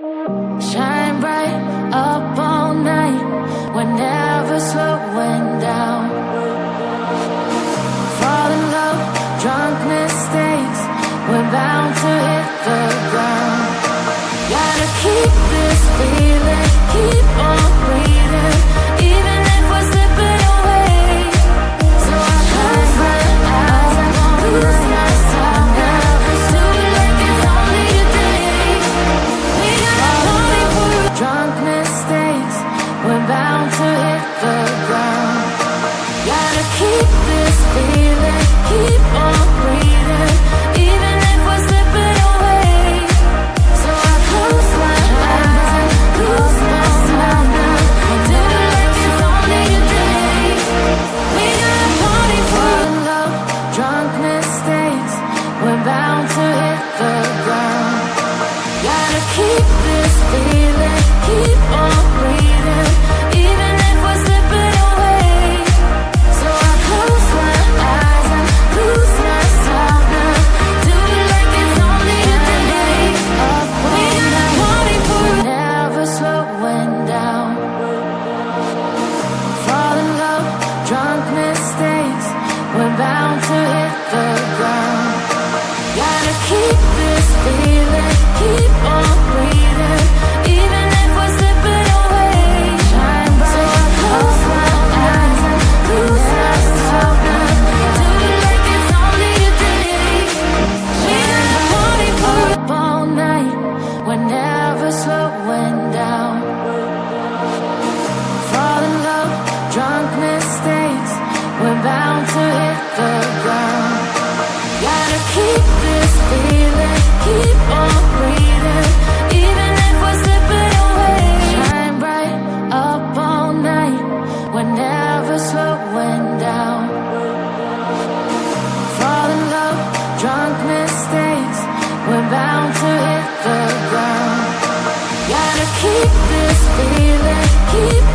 Shine bright up all night, we're never slowing down. Fall in love, drunk mistakes, we're bound to hit the ground. Gotta keep this feeling, keep on breathing, even if we're slipping away. So I close my eyes, I won't lose myself now. Do it like it's only a day. We gotta party for drunk mistakes, we're bound to hit the ground. Gotta keep this feeling, keep on breathing, even if we're slipping away. So I close my eyes, lose myself now. Do it like it's only a day. We gotta party for love, drunk mistakes, we're bound to hit the ground. Gotta keep this feeling, keep on breathing, even if we're slipping away. So I close my eyes and lose myself now. Do it like it's only a day. Up we gotta party for never slowing down. Fall in love, drunk mistakes, we're bound to hit the ground. Gotta keep this feeling, keep on breathing, even if we're slipping away. Shine bright, so I close my eyes and lose myself now. Do it like it's only a day. We gotta party for up all night, we're never slowing down. Fall in love, drunk mistakes, we're bound to hit the ground. Gotta keep this feeling, keep on breathing, even if we're slipping away. Shine bright up all night, we're never slowing down. Fall in love, drunk mistakes, we're bound to hit the ground. Gotta keep this feeling, keep